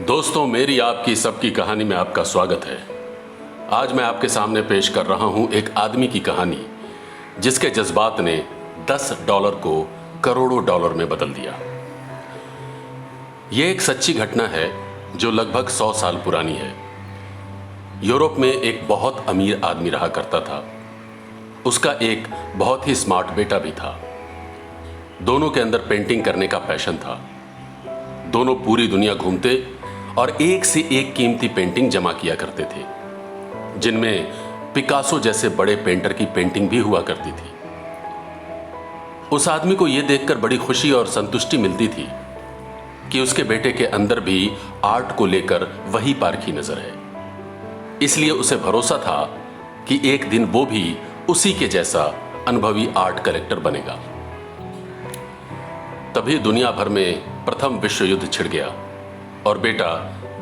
दोस्तों, मेरी आपकी सबकी कहानी में आपका स्वागत है। आज मैं आपके सामने पेश कर रहा हूं एक आदमी की कहानी जिसके जज्बात ने $10 को करोड़ों डॉलर में बदल दिया। यह एक सच्ची घटना है जो लगभग 100 साल पुरानी है। यूरोप में एक बहुत अमीर आदमी रहा करता था। उसका एक बहुत ही स्मार्ट बेटा भी था। दोनों के अंदर पेंटिंग करने का पैशन था। दोनों पूरी दुनिया घूमते और एक से एक कीमती पेंटिंग जमा किया करते थे, जिनमें पिकासो जैसे बड़े पेंटर की पेंटिंग भी हुआ करती थी। उस आदमी को यह देखकर बड़ी खुशी और संतुष्टि मिलती थी कि उसके बेटे के अंदर भी आर्ट को लेकर वही पारखी नजर है। इसलिए उसे भरोसा था कि एक दिन वो भी उसी के जैसा अनुभवी आर्ट कलेक्टर बनेगा। तभी दुनिया भर में प्रथम विश्व युद्ध छिड़ गया और बेटा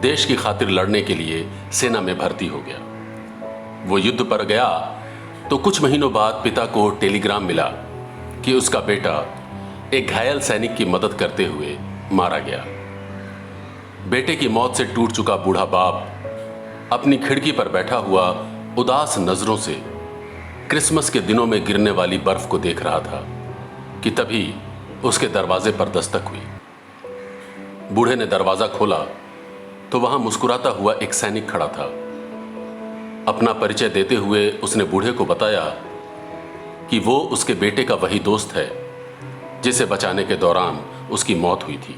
देश की खातिर लड़ने के लिए सेना में भर्ती हो गया। वो युद्ध पर गया तो कुछ महीनों बाद पिता को टेलीग्राम मिला कि उसका बेटा एक घायल सैनिक की मदद करते हुए मारा गया। बेटे की मौत से टूट चुका बूढ़ा बाप अपनी खिड़की पर बैठा हुआ उदास नजरों से क्रिसमस के दिनों में गिरने वाली बर्फ को देख रहा था कि तभी उसके दरवाजे पर दस्तक हुई। बूढ़े ने दरवाजा खोला तो वहां मुस्कुराता हुआ एक सैनिक खड़ा था। अपना परिचय देते हुए उसने बूढ़े को बताया कि वो उसके बेटे का वही दोस्त है जिसे बचाने के दौरान उसकी मौत हुई थी।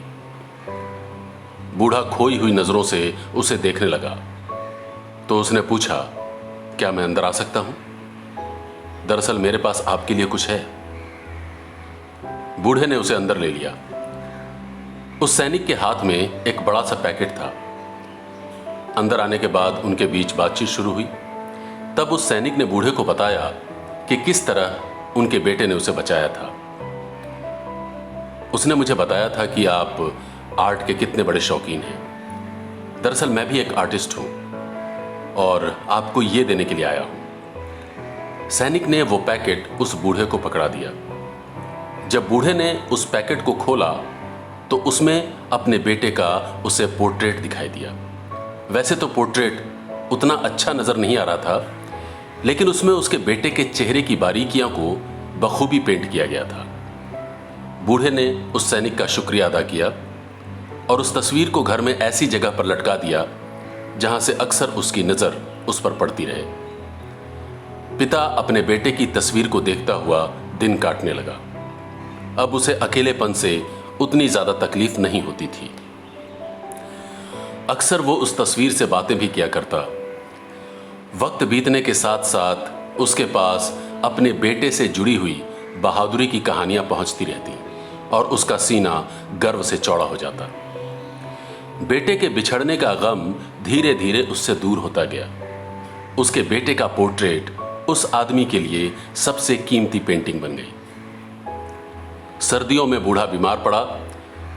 बूढ़ा खोई हुई नजरों से उसे देखने लगा तो उसने पूछा, क्या मैं अंदर आ सकता हूं? दरअसल मेरे पास आपके लिए कुछ है। बूढ़े ने उसे अंदर ले लिया। उस सैनिक के हाथ में एक बड़ा सा पैकेट था। अंदर आने के बाद उनके बीच बातचीत शुरू हुई। तब उस सैनिक ने बूढ़े को बताया कि किस तरह उनके बेटे ने उसे बचाया था। उसने मुझे बताया था कि आप आर्ट के कितने बड़े शौकीन हैं। दरअसल मैं भी एक आर्टिस्ट हूं और आपको यह देने के लिए आया हूं। सैनिक ने वो पैकेट उस बूढ़े को पकड़ा दिया। जब बूढ़े ने उस पैकेट को खोला तो उसमें अपने बेटे का उसे पोर्ट्रेट दिखाई दिया। वैसे तो पोर्ट्रेट उतना अच्छा नजर नहीं आ रहा था, लेकिन उसमें उसके बेटे के चेहरे की बारीकियों को बखूबी पेंट किया गया था। बूढ़े ने उस सैनिक का शुक्रिया अदा किया और उस तस्वीर को घर में ऐसी जगह पर लटका दिया जहां से अक्सर उसकी नजर उस पर पड़ती रहे। पिता अपने बेटे की तस्वीर को देखता हुआ दिन काटने लगा। अब उसे अकेलेपन से उतनी ज्यादा तकलीफ नहीं होती थी। अक्सर वो उस तस्वीर से बातें भी किया करता। वक्त बीतने के साथ साथ उसके पास अपने बेटे से जुड़ी हुई बहादुरी की कहानियां पहुंचती रहती और उसका सीना गर्व से चौड़ा हो जाता। बेटे के बिछड़ने का गम धीरे धीरे उससे दूर होता गया। उसके बेटे का पोर्ट्रेट उस आदमी के लिए सबसे कीमती पेंटिंग बन गई। सर्दियों में बूढ़ा बीमार पड़ा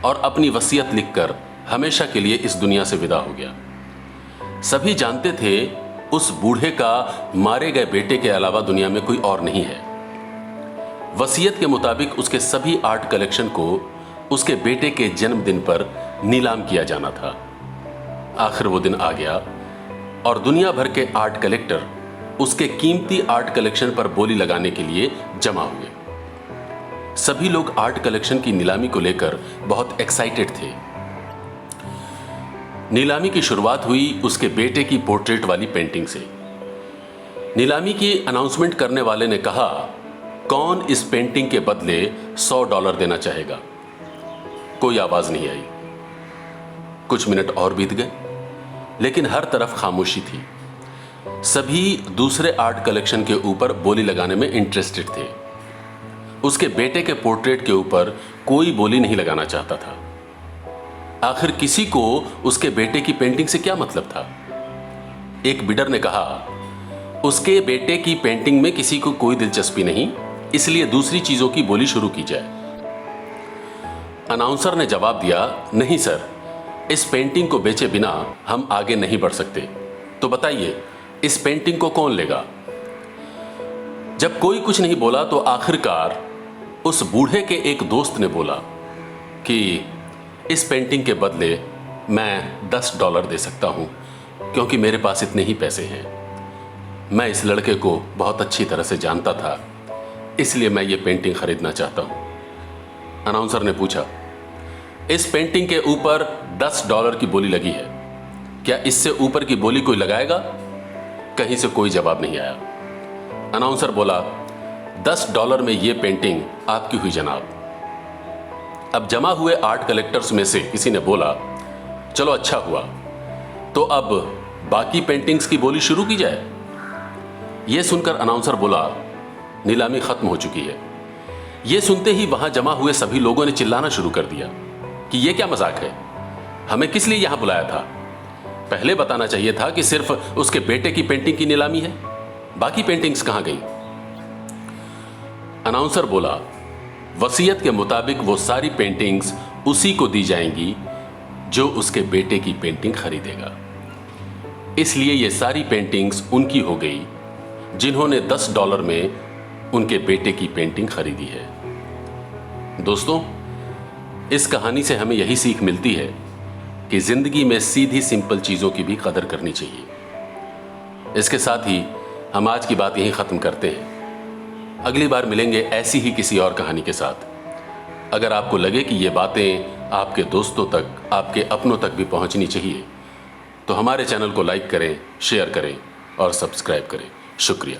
और अपनी वसीयत लिखकर हमेशा के लिए इस दुनिया से विदा हो गया। सभी जानते थे उस बूढ़े का मारे गए बेटे के अलावा दुनिया में कोई और नहीं है। वसीयत के मुताबिक उसके सभी आर्ट कलेक्शन को उसके बेटे के जन्मदिन पर नीलाम किया जाना था। आखिर वो दिन आ गया और दुनिया भर के आर्ट कलेक्टर उसके कीमती आर्ट कलेक्शन पर बोली लगाने के लिए जमा हुए। सभी लोग आर्ट कलेक्शन की नीलामी को लेकर बहुत एक्साइटेड थे। नीलामी की शुरुआत हुई उसके बेटे की पोर्ट्रेट वाली पेंटिंग से। नीलामी की अनाउंसमेंट करने वाले ने कहा, कौन इस पेंटिंग के बदले $100 देना चाहेगा? कोई आवाज नहीं आई। कुछ मिनट और बीत गए, लेकिन हर तरफ खामोशी थी। सभी दूसरे आर्ट कलेक्शन के ऊपर बोली लगाने में इंटरेस्टेड थे। उसके बेटे के पोर्ट्रेट के ऊपर कोई बोली नहीं लगाना चाहता था। आखिर किसी को उसके बेटे की पेंटिंग से क्या मतलब था? एक बिडर ने कहा, उसके बेटे की पेंटिंग में किसी को कोई दिलचस्पी नहीं, इसलिए दूसरी चीजों की बोली शुरू की जाए। अनाउंसर ने जवाब दिया, नहीं सर, इस पेंटिंग को बेचे बिना हम आगे नहीं बढ़ सकते। तो बताइए, इस पेंटिंग को कौन लेगा? जब कोई कुछ नहीं बोला तो आखिरकार उस बूढ़े के एक दोस्त ने बोला कि इस पेंटिंग के बदले मैं $10 दे सकता हूं, क्योंकि मेरे पास इतने ही पैसे हैं। मैं इस लड़के को बहुत अच्छी तरह से जानता था, इसलिए मैं ये पेंटिंग खरीदना चाहता हूं। अनाउंसर ने पूछा, इस पेंटिंग के ऊपर $10 की बोली लगी है, क्या इससे ऊपर की बोली कोई लगाएगा? कहीं से कोई जवाब नहीं आया। अनाउंसर बोला, $10 में ये पेंटिंग आपकी हुई जनाब। अब जमा हुए आर्ट कलेक्टर्स में से किसी ने बोला, चलो अच्छा हुआ, तो अब बाकी पेंटिंग्स की बोली शुरू की जाए। यह सुनकर अनाउंसर बोला, नीलामी खत्म हो चुकी है। यह सुनते ही वहां जमा हुए सभी लोगों ने चिल्लाना शुरू कर दिया कि यह क्या मजाक है, हमें किस लिए यहां बुलाया था? पहले बताना चाहिए था कि सिर्फ उसके बेटे की पेंटिंग की नीलामी है, बाकी पेंटिंग्स कहां गई? अनाउंसर बोला, वसीयत के मुताबिक वो सारी पेंटिंग्स उसी को दी जाएंगी जो उसके बेटे की पेंटिंग खरीदेगा। इसलिए ये सारी पेंटिंग्स उनकी हो गई जिन्होंने $10 में उनके बेटे की पेंटिंग खरीदी है। दोस्तों, इस कहानी से हमें यही सीख मिलती है कि जिंदगी में सीधी सिंपल चीजों की भी कदर करनी चाहिए। इसके साथ ही हम आज की बात यहीं खत्म करते हैं। अगली बार मिलेंगे ऐसी ही किसी और कहानी के साथ। अगर आपको लगे कि ये बातें आपके दोस्तों तक, आपके अपनों तक भी पहुंचनी चाहिए, तो हमारे चैनल को लाइक करें, शेयर करें और सब्सक्राइब करें। शुक्रिया।